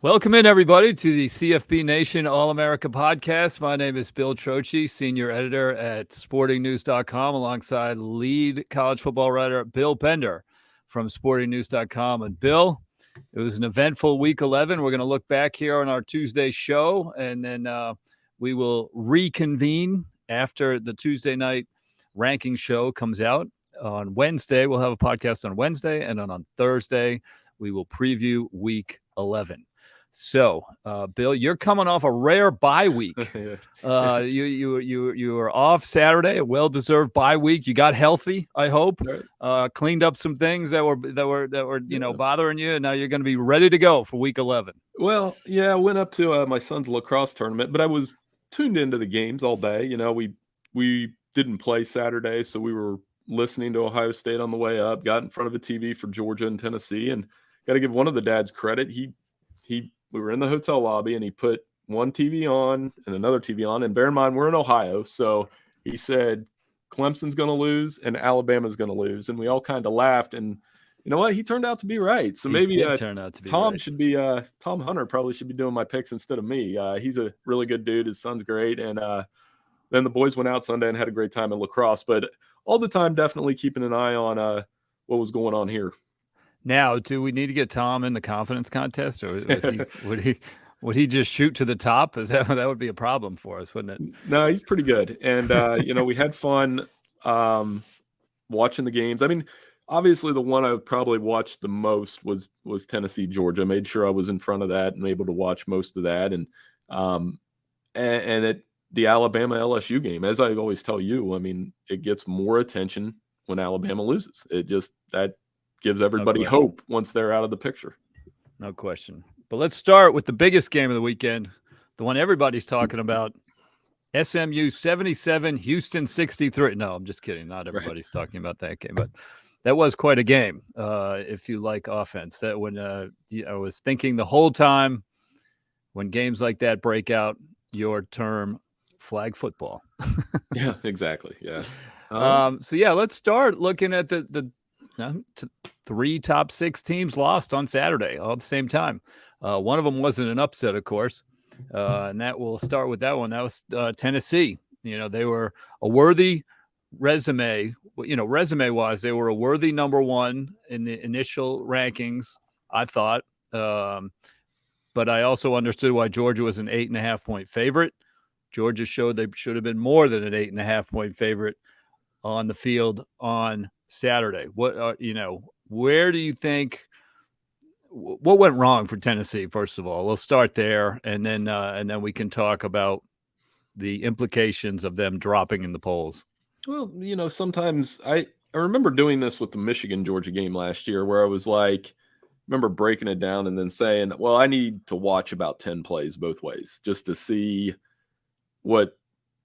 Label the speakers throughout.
Speaker 1: Welcome in, everybody, to the CFB Nation All-America podcast. My name is Bill Trocchi, senior editor at sportingnews.com, alongside lead college football writer Bill Bender from sportingnews.com. And Bill, it was an eventful week 11. We're going to look back here on our Tuesday show, and then we will reconvene after the Tuesday night ranking show comes out on Wednesday. We'll have a podcast on Wednesday, and then on Thursday, we will preview week 11. So, Bill, you're coming off a rare bye week. You were off Saturday, a well-deserved bye week. You got healthy, I hope. Right. Cleaned up some things that were bothering you, and now you're going to be ready to go for week 11.
Speaker 2: Well, yeah, I went up to my son's lacrosse tournament, but I was tuned into the games all day. You know, we didn't play Saturday, so we were listening to Ohio State on the way up. Got in front of a TV for Georgia and Tennessee, and got to give one of the dads credit. We were in the hotel lobby, and he put one TV on and another TV on. And bear in mind, we're in Ohio. So he said, Clemson's going to lose and Alabama's going to lose. And we all kind of laughed. And you know what? He turned out to be right. So maybe Tom Hunter probably should be doing my picks instead of me. He's a really good dude. His son's great. And then the boys went out Sunday and had a great time in lacrosse. But all the time, definitely keeping an eye on what was going on here.
Speaker 1: Now, do we need to get Tom in the confidence contest, or would he just shoot to the top? That would be a problem for us, wouldn't it?
Speaker 2: No, he's pretty good, and we had fun watching the games. I mean, obviously, the one I probably watched the most was Tennessee Georgia. Made sure I was in front of that and able to watch most of that, and the Alabama LSU game. As I always tell you, I mean, it gets more attention when Alabama loses. That gives everybody hope once they're out of the picture.
Speaker 1: No question. But let's start with the biggest game of the weekend, the one everybody's talking about. SMU 77, Houston 63. No, I'm just kidding. Not everybody's talking about that game, but that was quite a game. If you like offense, that when I was thinking the whole time when games like that break out, your term flag football.
Speaker 2: Yeah, exactly. Yeah.
Speaker 1: Let's start looking at the three top six teams lost on Saturday all at the same time. One of them wasn't an upset, of course, and that we'll start with that one. That was Tennessee. You know, they were a worthy resume-wise, they were a worthy number one in the initial rankings, I thought. But I also understood why Georgia was an 8.5-point favorite. Georgia showed they should have been more than an 8.5-point favorite on the field on Saturday. Where do you think what went wrong for Tennessee? First of all, we'll start there, and then we can talk about the implications of them dropping in the polls.
Speaker 2: Well, sometimes I remember doing this with the Michigan-Georgia game last year, where I was like, remember breaking it down and then saying, well, I need to watch about 10 plays both ways just to see what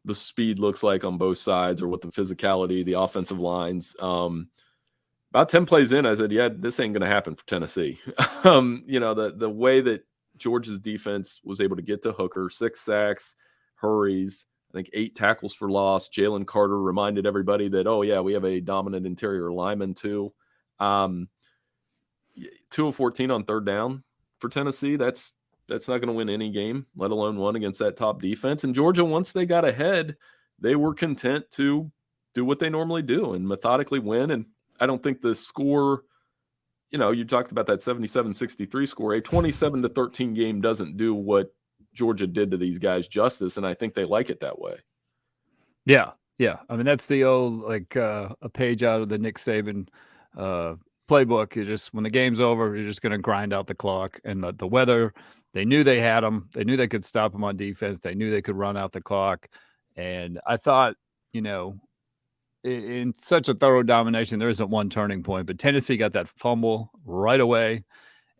Speaker 2: the speed looks like on both sides, or what the physicality, the offensive lines. About 10 plays in, I said, yeah, this ain't going to happen for Tennessee. The way that Georgia's defense was able to get to Hooker, 6 sacks, hurries, I think 8 tackles for loss. Jalen Carter reminded everybody that, oh, yeah, we have a dominant interior lineman too. 2 of 14 on third down for Tennessee. That's not going to win any game, let alone one against that top defense. And Georgia, once they got ahead, they were content to do what they normally do and methodically win. And I don't think the score, you talked about that 77-63 score. A 27-13 game doesn't do what Georgia did to these guys justice, and I think they like it that way.
Speaker 1: Yeah. I mean, that's the old, a page out of the Nick Saban playbook. You just, when the game's over, you're just going to grind out the clock. And the weather, they knew they had them. They knew they could stop them on defense. They knew they could run out the clock. And I thought, in such a thorough domination, there isn't one turning point. But Tennessee got that fumble right away,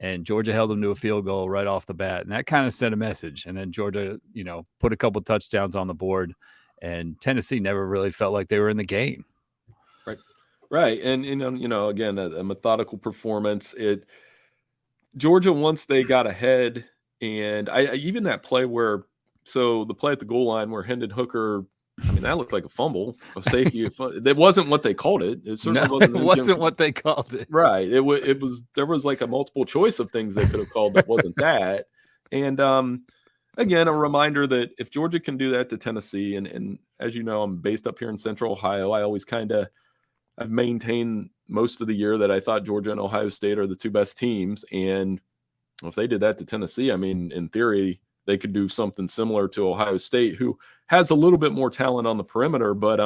Speaker 1: and Georgia held them to a field goal right off the bat. And that kind of sent a message. And then Georgia, put a couple touchdowns on the board, and Tennessee never really felt like they were in the game.
Speaker 2: Right. And, again, a methodical performance. Georgia, once they got ahead, and I even that play the play at the goal line where Hendon Hooker, I mean, that looked like a fumble, a safety. That wasn't what they called it. It certainly
Speaker 1: wasn't what they called it.
Speaker 2: Right. It was there was like a multiple choice of things they could have called that wasn't that. And again, a reminder that if Georgia can do that to Tennessee, and as you know, I'm based up here in Central Ohio, I always I've maintained most of the year that I thought Georgia and Ohio State are the two best teams. And if they did that to Tennessee, I mean, in theory, they could do something similar to Ohio State, who has a little bit more talent on the perimeter, but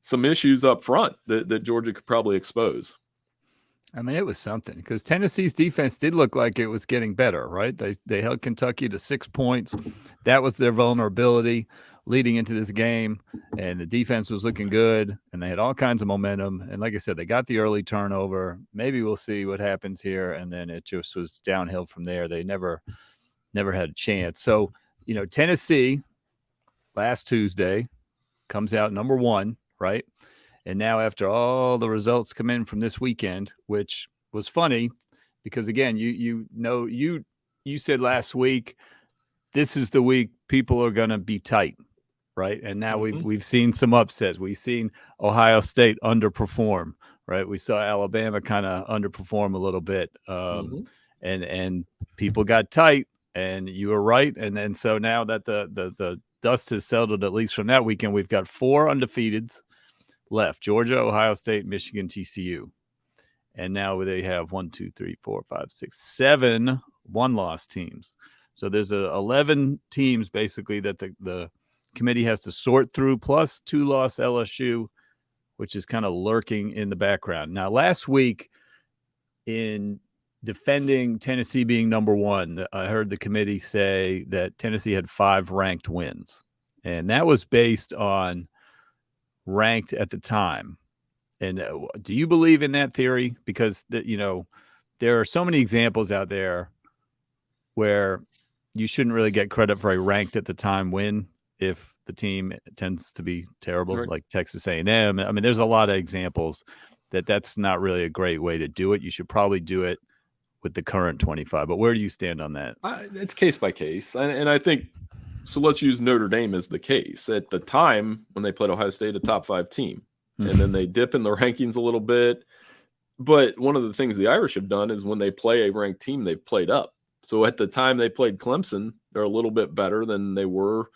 Speaker 2: some issues up front that Georgia could probably expose.
Speaker 1: I mean, it was something because Tennessee's defense did look like it was getting better, right? They held Kentucky to 6 points. That was their vulnerability leading into this game, and the defense was looking good, and they had all kinds of momentum. And like I said, they got the early turnover. Maybe we'll see what happens here, and then it just was downhill from there. They never had a chance. So, Tennessee last Tuesday comes out number 1, right? And now after all the results come in from this weekend, which was funny because again, you said last week, this is the week people are going to be tight, right? And now we've seen some upsets. We've seen Ohio State underperform, right? We saw Alabama kind of underperform a little bit, and people got tight. And you were right. And so now that the dust has settled, at least from that weekend, we've got 4 undefeateds left: Georgia, Ohio State, Michigan, TCU. And now they have 7 one-loss teams. So there's 11 teams basically that the committee has to sort through, plus 2-loss LSU, which is kind of lurking in the background. Now, last week, in defending Tennessee being number 1, I heard the committee say that Tennessee had 5 ranked wins. And that was based on ranked at the time. And do you believe in that theory? Because there are so many examples out there where you shouldn't really get credit for a ranked at the time win if the team tends to be terrible, right? Like Texas A&M. I mean, there's a lot of examples that's not really a great way to do it. You should probably do it with the current 25. But where do you stand on that?
Speaker 2: It's case by case. And I think, so let's use Notre Dame as the case. At the time when they played Ohio State, a top 5 team, and then they dip in the rankings a little bit. But one of the things the Irish have done is when they play a ranked team, they've played up. So at the time they played Clemson, they're a little bit better than they were,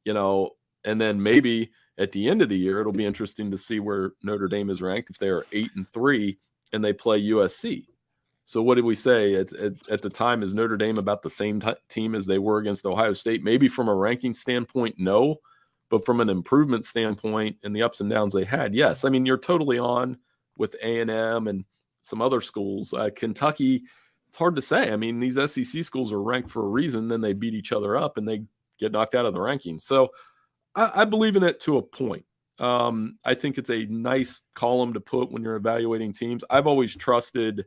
Speaker 2: and then maybe at the end of the year, it'll be interesting to see where Notre Dame is ranked if they are 8-3 and they play USC. So what did we say at the time? Is Notre Dame about the same team as they were against Ohio State? Maybe from a ranking standpoint, no. But from an improvement standpoint and the ups and downs they had, yes. I mean, you're totally on with A&M and some other schools. Kentucky, it's hard to say. I mean, these SEC schools are ranked for a reason. Then they beat each other up and they get knocked out of the rankings. So I believe in it to a point. I think it's a nice column to put when you're evaluating teams. I've always trusted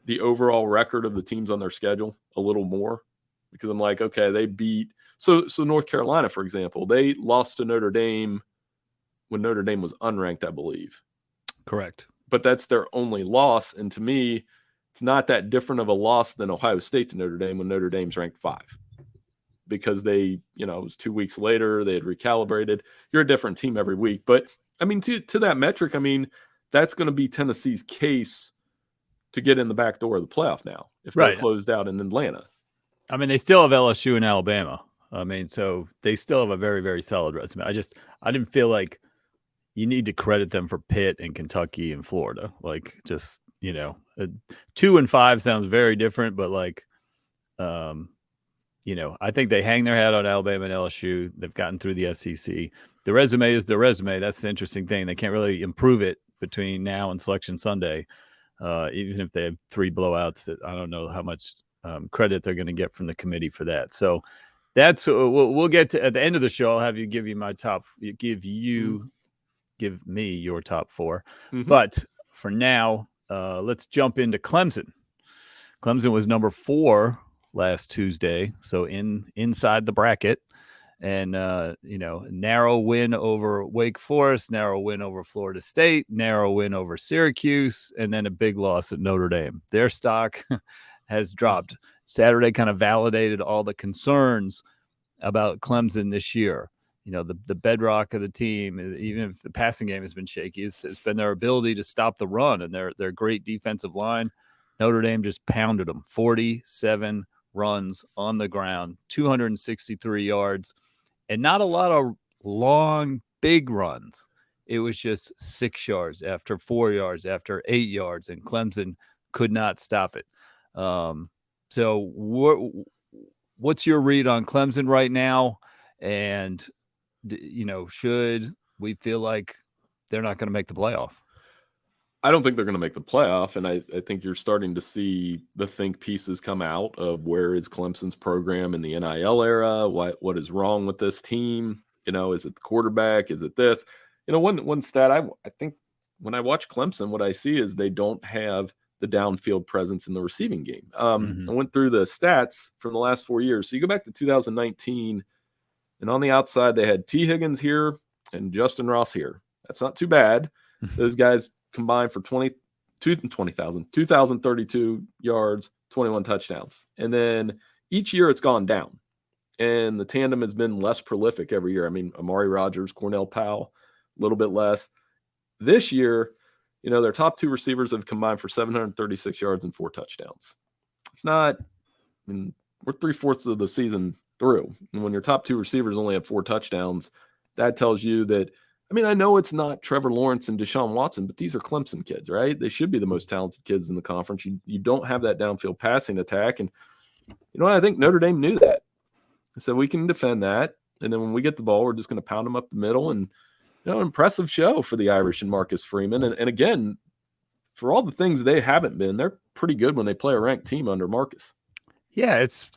Speaker 2: the overall record of the teams on their schedule a little more, because I'm like, okay, they beat. So North Carolina, for example, they lost to Notre Dame when Notre Dame was unranked, I believe.
Speaker 1: Correct.
Speaker 2: But that's their only loss. And to me, it's not that different of a loss than Ohio State to Notre Dame when Notre Dame's ranked 5. Because they, it was 2 weeks later, they had recalibrated. You're a different team every week. But, I mean, to that metric, I mean, that's going to be Tennessee's case to get in the back door of the playoff now if they're closed out in Atlanta.
Speaker 1: I mean, they still have LSU and Alabama. I mean, so they still have a very, very solid resume. I didn't feel like you need to credit them for Pitt and Kentucky and Florida. Like, just, 2 and 5 sounds very different, but like, I think they hang their hat on Alabama and LSU. They've gotten through the SEC. The resume is the resume. That's the interesting thing. They can't really improve it between now and Selection Sunday. Even if they have 3 blowouts, that I don't know how much credit they're going to get from the committee for that. So that's we'll get to at the end of the show. I'll have you give you my top. Give me your top 4. Mm-hmm. But for now, let's jump into Clemson. Clemson was number 4 last Tuesday, so inside the bracket. And, narrow win over Wake Forest, narrow win over Florida State, narrow win over Syracuse, and then a big loss at Notre Dame. Their stock has dropped. Saturday kind of validated all the concerns about Clemson this year. The bedrock of the team, even if the passing game has been shaky, it's been their ability to stop the run and their great defensive line. Notre Dame just pounded them 47 runs on the ground, 263 yards, and not a lot of long, big runs. It was just 6 yards after 4 yards after 8 yards, and Clemson could not stop it. So what's your read on Clemson right now? And, should we feel like they're not going to make the playoff?
Speaker 2: I don't think they're going to make the playoff, and I think you're starting to see the think pieces come out of where is Clemson's program in the NIL era, what is wrong with this team, is it the quarterback, is it this? One stat I think when I watch Clemson, what I see is they don't have the downfield presence in the receiving game. I went through the stats from the last 4 years. So you go back to 2019, and on the outside, they had T. Higgins here and Justin Ross here. That's not too bad. Those guys combined for 2,032 yards, 21 touchdowns. And then each year it's gone down. And the tandem has been less prolific every year. I mean, Amari Rodgers, Cornell Powell, a little bit less. This year, their top two receivers have combined for 736 yards and 4 touchdowns. It's not, we're 3/4 of the season through. And when your top two receivers only have 4 touchdowns, that tells you that, I know it's not Trevor Lawrence and Deshaun Watson, but these are Clemson kids, right? They should be the most talented kids in the conference. You don't have that downfield passing attack. And, I think Notre Dame knew that. So we can defend that. And then when we get the ball, we're just going to pound them up the middle. And, impressive show for the Irish and Marcus Freeman. And again, for all the things they haven't been, they're pretty good when they play a ranked team under Marcus.
Speaker 1: Yeah, it's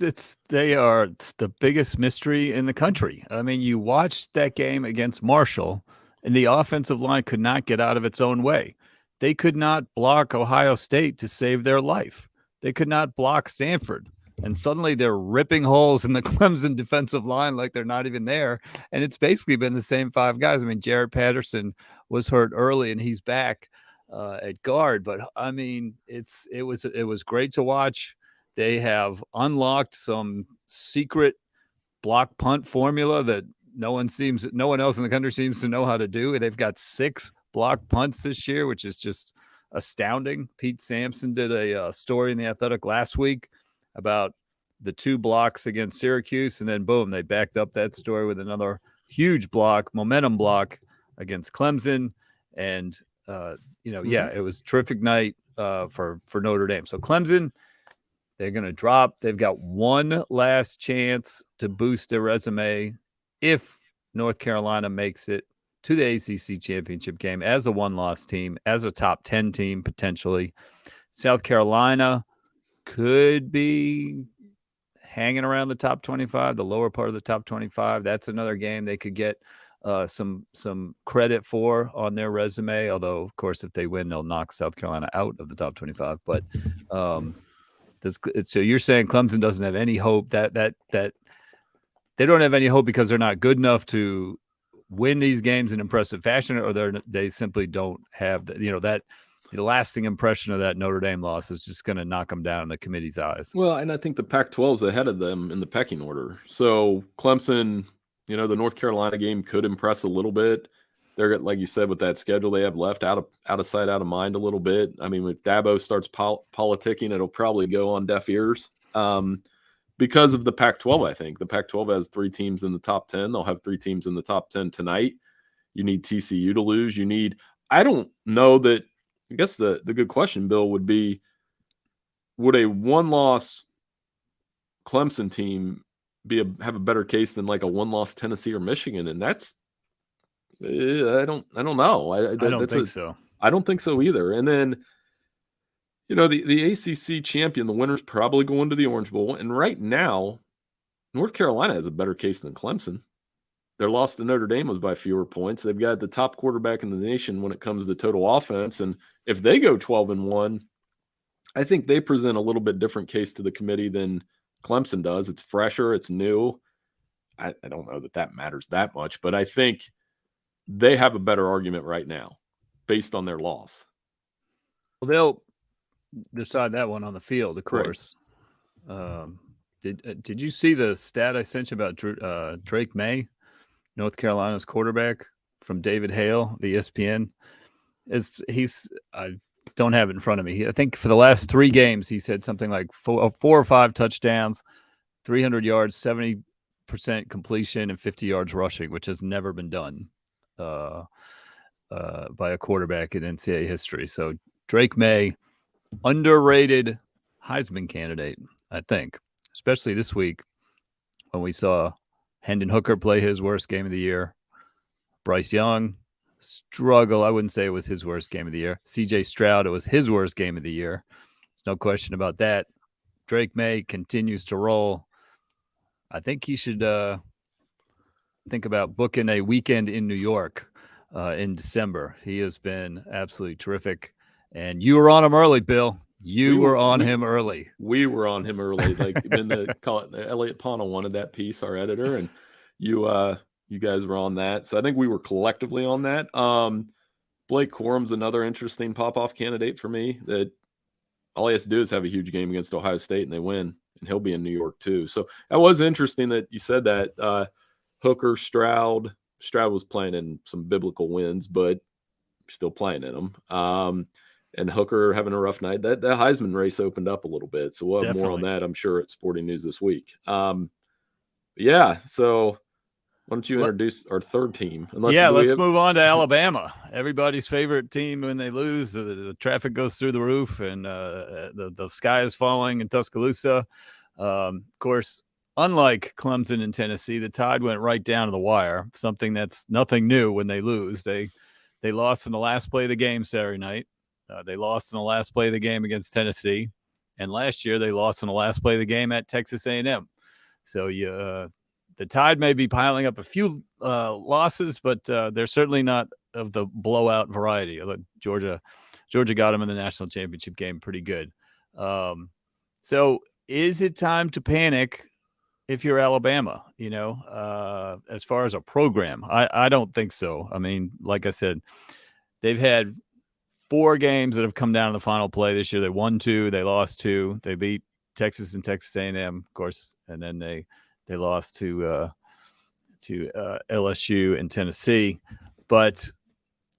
Speaker 1: the biggest mystery in the country. I mean, you watched that game against Marshall, and the offensive line could not get out of its own way. They could not block Ohio State to save their life. They could not block Stanford. And suddenly they're ripping holes in the Clemson defensive line like they're not even there. And it's basically been the same 5 guys. I mean, Jared Patterson was hurt early, and he's back at guard. But, I mean, it was great to watch. They have unlocked some secret block punt formula that no one else in the country seems to know how to do. They've got 6 block punts this year, which is just astounding. Pete Sampson did a story in The Athletic last week about the 2 blocks against Syracuse, and then boom, they backed up that story with another huge momentum block against Clemson. And it was a terrific night for Notre Dame. So Clemson, they're going to drop. They've got one last chance to boost their resume if North Carolina makes it to the ACC championship game as a 1-loss team, as a top 10 team potentially. South Carolina could be hanging around the top 25, the lower part of the top 25. That's another game they could get some credit for on their resume. Although, of course, if they win, they'll knock South Carolina out of the top 25. But so you're saying Clemson doesn't have any hope that they don't have any hope because they're not good enough to win these games in impressive fashion, or they simply don't have the lasting impression of that Notre Dame loss is just going to knock them down in the committee's eyes.
Speaker 2: Well, and I think the Pac-12 is ahead of them in the pecking order. So Clemson, the North Carolina game could impress a little bit. They're, like you said, with that schedule they have left, out of sight, out of mind a little bit. I mean, if Dabo starts politicking, it'll probably go on deaf ears. Because of the Pac-12, I think. The Pac-12 has 3 teams in the top 10. They'll have 3 teams in the top 10 tonight. You need TCU to lose. I don't know that – I guess the good question, Bill, would be, would a 1-loss Clemson team have a better case than like a 1-loss Tennessee or Michigan? And that's I don't know.
Speaker 1: I don't think so.
Speaker 2: I don't think so either. And then, the ACC champion, the winner's probably going to the Orange Bowl. And right now, North Carolina has a better case than Clemson. Their loss to Notre Dame was by fewer points. They've got the top quarterback in the nation when it comes to total offense. And if they go 12-1, I think they present a little bit different case to the committee than Clemson does. It's fresher. It's new. I don't know that matters that much, but I think they have a better argument right now based on their loss.
Speaker 1: Well, they'll decide that one on the field, of course. Did you see the stat I sent you about Drake May, North Carolina's quarterback, from David Hale, the ESPN? I don't have it in front of me. I think for the last 3 games, he said something like 4 or 5 touchdowns, 300 yards, 70% completion, and 50 yards rushing, which has never been done by a quarterback in NCAA history. So Drake May, underrated Heisman candidate, I think, especially this week when we saw Hendon Hooker play his worst game of the year. Bryce Young struggle. I wouldn't say it was his worst game of the year. CJ Stroud, it was his worst game of the year. There's no question about that. Drake May continues to roll. I think he should think about booking a weekend in New York in December. He has been absolutely terrific. And you were on him early, Bill. You were on him early.
Speaker 2: We were on him early. Like when the Elliot Pana wanted that piece, our editor, and you guys were on that. So I think we were collectively on that. Blake Corum's another interesting pop-off candidate for me, that all he has to do is have a huge game against Ohio State and they win, and he'll be in New York too. So that was interesting that you said that. Hooker, Stroud was playing in some biblical wins, but still playing in them. And Hooker having a rough night. That Heisman race opened up a little bit. So we'll have more on that, I'm sure, at Sporting News this week. Yeah, so why don't you introduce our third team?
Speaker 1: Let's move on to Alabama. Everybody's favorite team when they lose. The traffic goes through the roof, and the sky is falling in Tuscaloosa. Of course, unlike Clemson and Tennessee, the Tide went right down to the wire, something that's nothing new when they lose. They lost in the last play of the game Saturday night. They lost in the last play of the game against Tennessee. And last year, they lost in the last play of the game at Texas A&M. So the Tide may be piling up a few losses, but they're certainly not of the blowout variety. Georgia got them in the national championship game pretty good. So is it time to panic if you're Alabama, as far as a program? I don't think so. I mean, like I said, they've had 4 games that have come down to the final play this year. They won 2, they lost 2. They beat Texas and Texas A&M, of course, and then they lost to LSU and Tennessee. But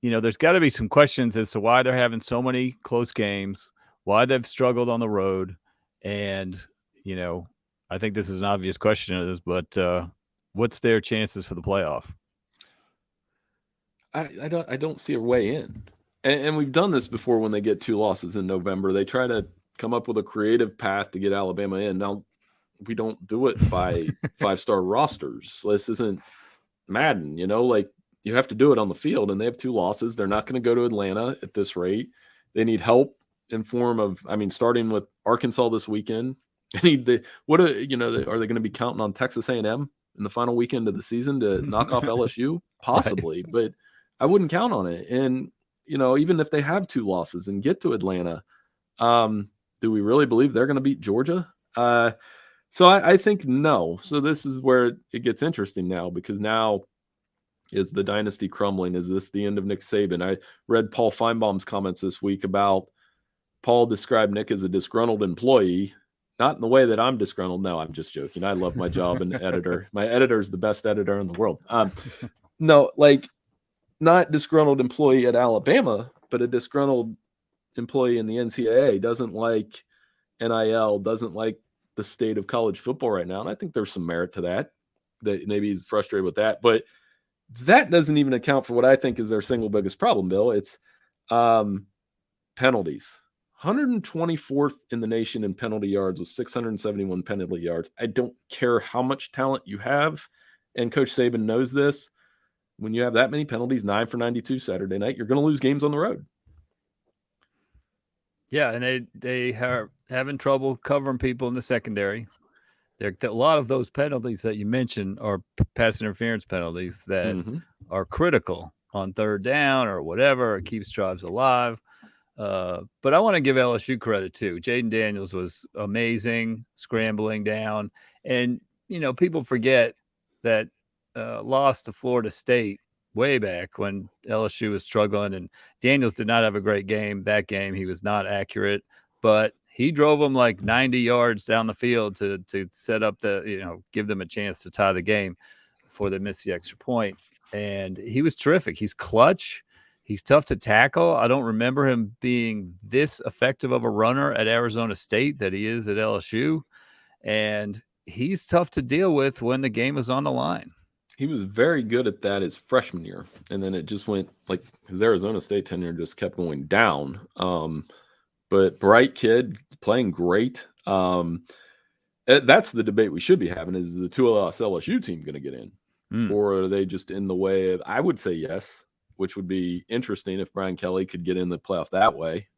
Speaker 1: there's got to be some questions as to why they're having so many close games, why they've struggled on the road, and I think this is an obvious question, but what's their chances for the playoff?
Speaker 2: I don't see a way in. And we've done this before when they get 2 losses in November. They try to come up with a creative path to get Alabama in. Now, we don't do it by 5-star rosters. This isn't Madden, like you have to do it on the field, and they have 2 losses. They're not going to go to Atlanta at this rate. They need help in form of, starting with Arkansas this weekend. Are they going to be counting on Texas A&M in the final weekend of the season to knock off LSU? Possibly, right. But I wouldn't count on it. And, even if they have 2 losses and get to Atlanta, do we really believe they're going to beat Georgia? So I think no. So this is where it gets interesting now, because now is the dynasty crumbling? Is this the end of Nick Saban? I read Paul Feinbaum's comments this week about Paul described Nick as a disgruntled employee, not in the way that I'm disgruntled. No, I'm just joking. I love my job and editor. My editor is the best editor in the world. No, like not disgruntled employee at Alabama, but a disgruntled employee in the NCAA, doesn't like NIL, doesn't like the state of college football right now. And I think there's some merit to that maybe he's frustrated with that, but that doesn't even account for what I think is their single biggest problem, Bill. It's penalties. 124th in the nation in penalty yards with 671 penalty yards. I don't care how much talent you have, and Coach Saban knows this. When you have that many penalties, 9 for 92 Saturday night, you're going to lose games on the road.
Speaker 1: Yeah, and they are having trouble covering people in the secondary. A lot of those penalties that you mentioned are pass interference penalties that are critical on 3rd down or whatever. It keeps drives alive. But I want to give LSU credit too. Jaden Daniels was amazing, scrambling down. And, people forget that lost to Florida State way back when LSU was struggling, and Daniels did not have a great game that game. He was not accurate, but he drove them like 90 yards down the field to set up give them a chance to tie the game before they missed the extra point. And he was terrific. He's clutch. He's tough to tackle. I don't remember him being this effective of a runner at Arizona State that he is at LSU. And he's tough to deal with when the game is on the line.
Speaker 2: He was very good at that his freshman year. And then it just went like his Arizona State tenure just kept going down. But bright kid, playing great. That's the debate we should be having: is the 2LS LSU team going to get in? Or are they just in the way of? I would say yes, which would be interesting if Brian Kelly could get in the playoff that way.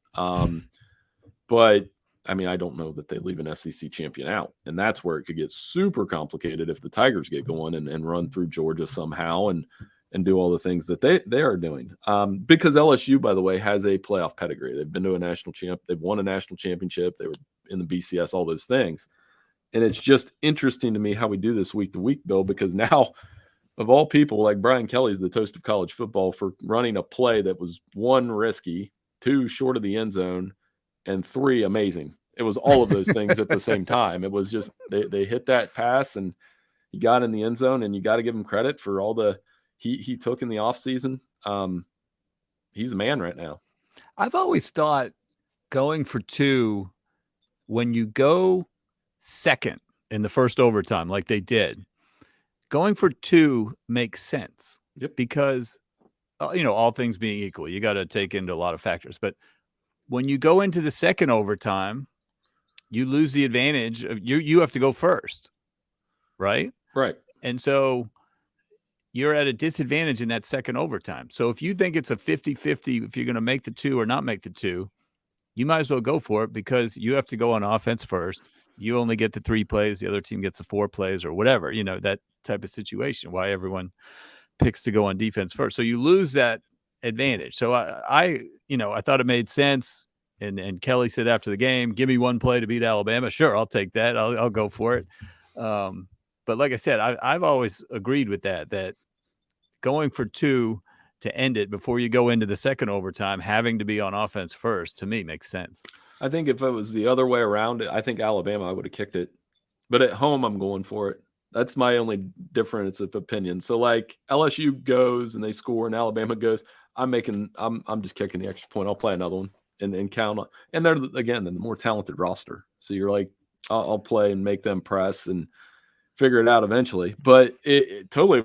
Speaker 2: But I mean, I don't know that they leave an SEC champion out, and that's where it could get super complicated if the Tigers get going and run through Georgia somehow and do all the things that they are doing. Because LSU, by the way, has a playoff pedigree. They've been to a national champ. They've won a national championship. They were in the BCS, all those things. And it's just interesting to me how we do this week to week, Bill, because now, of all people, like Brian Kelly's the toast of college football for running a play that was 1, risky, 2, short of the end zone, and 3, amazing. It was all of those things at the same time. It was just they hit that pass and he got in the end zone, and you got to give him credit for all the he took in the offseason. He's a man right now.
Speaker 1: I've always thought going for 2 when you go second in the first overtime like they did, going for 2 makes sense.
Speaker 2: Yep.
Speaker 1: Because, all things being equal, you got to take into a lot of factors. But when you go into the second overtime, you lose the advantage of you have to go first, right?
Speaker 2: Right.
Speaker 1: And so you're at a disadvantage in that second overtime. So if you think it's a 50-50, if you're going to make the 2 or not make the 2, you might as well go for it because you have to go on offense first. You only get the 3 plays. The other team gets the 4 plays or whatever, that type of situation, why everyone picks to go on defense first. So you lose that advantage. So I thought it made sense. And Kelly said after the game, give me 1 play to beat Alabama. Sure, I'll take that. I'll go for it. But like I said, I've always agreed with that going for 2 to end it before you go into the second overtime, having to be on offense first, to me, makes sense.
Speaker 2: I think if it was the other way around, I think Alabama, I would have kicked it. But at home, I'm going for it. That's my only difference of opinion. So like LSU goes and they score and Alabama goes, I'm just kicking the extra point. I'll play another one and count on. And they're, again, the more talented roster. So you're like, I'll play and make them press and figure it out eventually. But it totally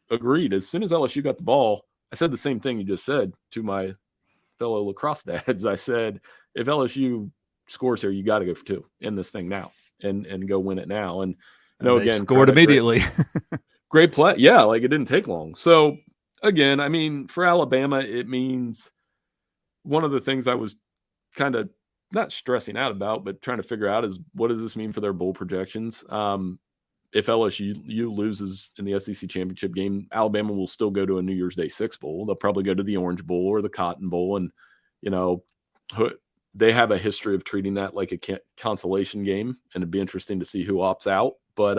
Speaker 2: agreed. As soon as LSU got the ball, I said the same thing you just said to my fellow lacrosse dads. I said, if LSU scores here, you got to go for 2 in this thing now and go win it now. And again,
Speaker 1: scored immediately.
Speaker 2: Great play. Yeah, like it didn't take long. So again, I mean, for Alabama, it means one of the things I was kind of not stressing out about, but trying to figure out is what does this mean for their bowl projections? If LSU loses in the SEC championship game, Alabama will still go to a New Year's Day 6 bowl. They'll probably go to the Orange Bowl or the Cotton Bowl. And, they have a history of treating that like a consolation game. And it'd be interesting to see who opts out. But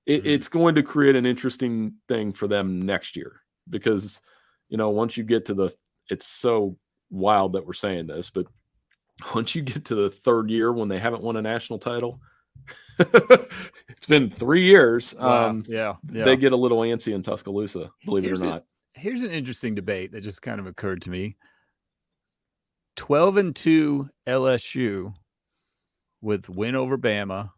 Speaker 2: it's going to create an interesting thing for them next year because, once you get to it's so wild that we're saying this, but once you get to the 3rd year when they haven't won a national title, it's been 3 years.
Speaker 1: Wow. Yeah.
Speaker 2: They get a little antsy in Tuscaloosa, believe it or not.
Speaker 1: Here's an interesting debate that just kind of occurred to me. 12-2 LSU with win over Bama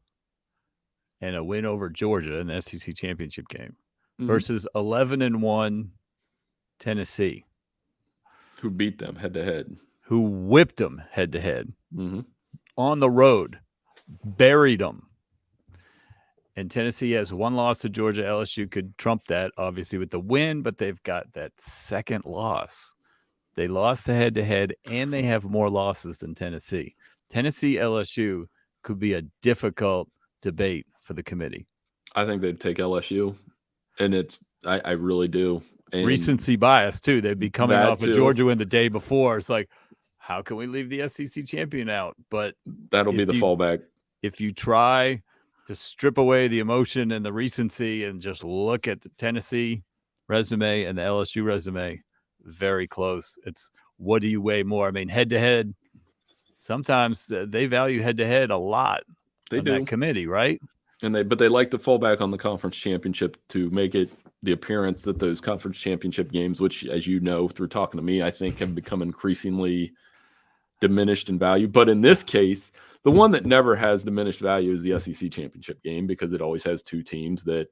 Speaker 1: and a win over Georgia in the SEC championship game versus 11-1 Tennessee,
Speaker 2: who beat them head to head,
Speaker 1: who whipped them head to head on the road, buried them. And Tennessee has 1 loss to Georgia. LSU could trump that, obviously, with the win, but they've got that second loss. They lost the head-to-head, and they have more losses than Tennessee. Tennessee-LSU could be a difficult debate for the committee.
Speaker 2: I think they'd take LSU, and I really do. And
Speaker 1: recency bias, too. They'd be coming off of Georgia win the day before. It's like, how can we leave the SEC champion out? But
Speaker 2: that'll be the fallback.
Speaker 1: If you try to strip away the emotion and the recency and just look at the Tennessee resume and the LSU resume, very close. It's what do you weigh more? I mean, head-to-head, sometimes they value head-to-head a lot.
Speaker 2: They do.
Speaker 1: That committee, right?
Speaker 2: But they like to fall back on the conference championship to make it the appearance that those conference championship games, which, as you know, through talking to me, I think have become increasingly diminished in value. But in this case, the one that never has diminished value is the SEC championship game, because it always has two teams that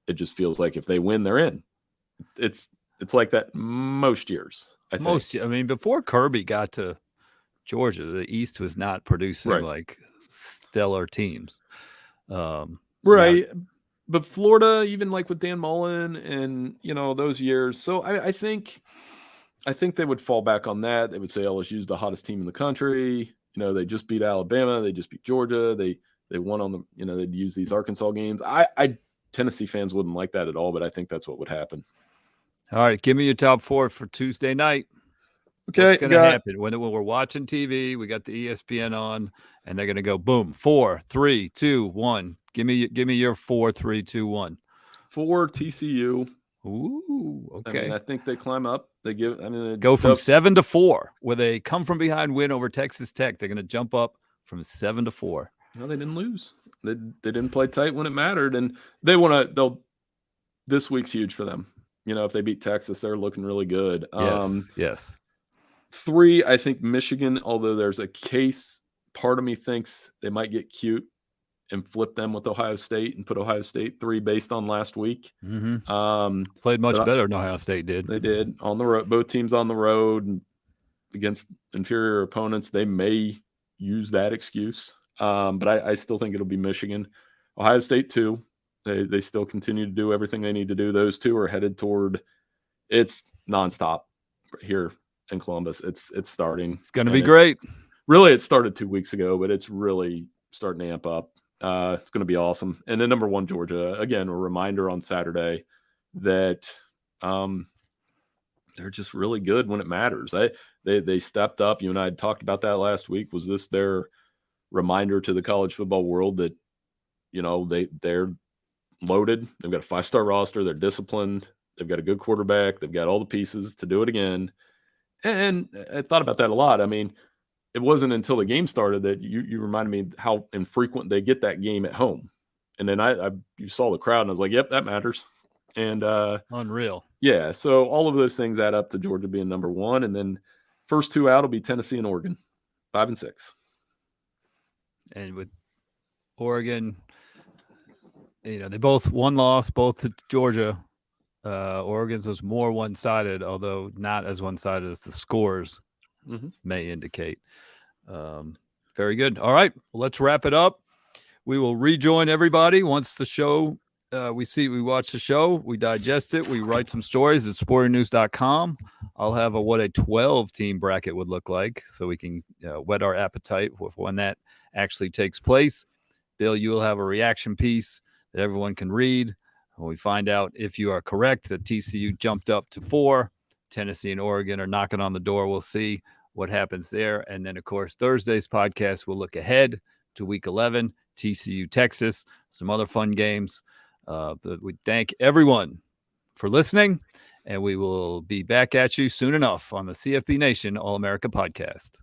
Speaker 2: it just feels like if they win, they're in. It's like that most years. I
Speaker 1: mean, before Kirby got to Georgia, the East was not producing like stellar teams.
Speaker 2: Right. But Florida, even like with Dan Mullen and, those years. So I think they would fall back on that. They would say LSU's the hottest team in the country. They just beat Alabama. They just beat Georgia. They won on the, they'd use these Arkansas games. Tennessee fans wouldn't like that at all, but I think that's what would happen.
Speaker 1: All right. Give me your top four for Tuesday night.
Speaker 2: Okay.
Speaker 1: What's going to happen when we're watching TV? We got the ESPN on, and they're going to go boom, 4, 3, 2, 1. Give me your 4, 3, 2, 1.
Speaker 2: 4 TCU.
Speaker 1: Ooh, okay.
Speaker 2: I think they climb up. They
Speaker 1: go from 7 to 4, where they come from behind win over Texas Tech. They're going to jump up from 7 to 4.
Speaker 2: No, they didn't lose. They didn't play tight when it mattered, and they'll. This week's huge for them. If they beat Texas, they're looking really good.
Speaker 1: Yes.
Speaker 2: 3, I think Michigan, although there's a case, part of me thinks they might get cute and flip them with Ohio State and put Ohio State 3 based on last week.
Speaker 1: Mm-hmm. Played much better than Ohio State did.
Speaker 2: They did on the road. Both teams on the road and against inferior opponents. They may use that excuse, but I still think it'll be Michigan. Ohio State 2. They still continue to do everything they need to do. Those 2 are headed toward. It's nonstop here in Columbus. It's starting.
Speaker 1: It's going to be great.
Speaker 2: Really, it started 2 weeks ago, but it's really starting to amp up. It's going to be awesome. And then number 1, Georgia. Again, a reminder on Saturday that they're just really good when it matters. They stepped up. You and I had talked about that last week. Was this their reminder to the college football world that, they're loaded. They've got a 5-star roster. They're disciplined. They've got a good quarterback. They've got all the pieces to do it again. And I thought about that a lot. I mean, it wasn't until the game started that you reminded me how infrequent they get that game at home. And then you saw the crowd, and I was like, yep, that matters. And
Speaker 1: unreal.
Speaker 2: Yeah. So all of those things add up to Georgia being number 1. And then first 2 out will be Tennessee and Oregon, 5 and 6.
Speaker 1: And with Oregon, they both one-loss, both to Georgia. Oregon's was more one-sided, although not as one-sided as the scores may indicate. Very good. All right, well, let's wrap it up. We will rejoin everybody once the show. We watch the show, we digest it, we write some stories at sportingnews.com. I'll have what a 12-team bracket would look like, so we can whet our appetite when that actually takes place. Bill, you will have a reaction piece that everyone can read. When we find out if you are correct that TCU jumped up to 4, Tennessee and Oregon are knocking on the door. We'll see what happens there. And then, of course, Thursday's podcast will look ahead to Week 11, TCU, Texas, some other fun games. But we thank everyone for listening, and we will be back at you soon enough on the CFB Nation All-America podcast.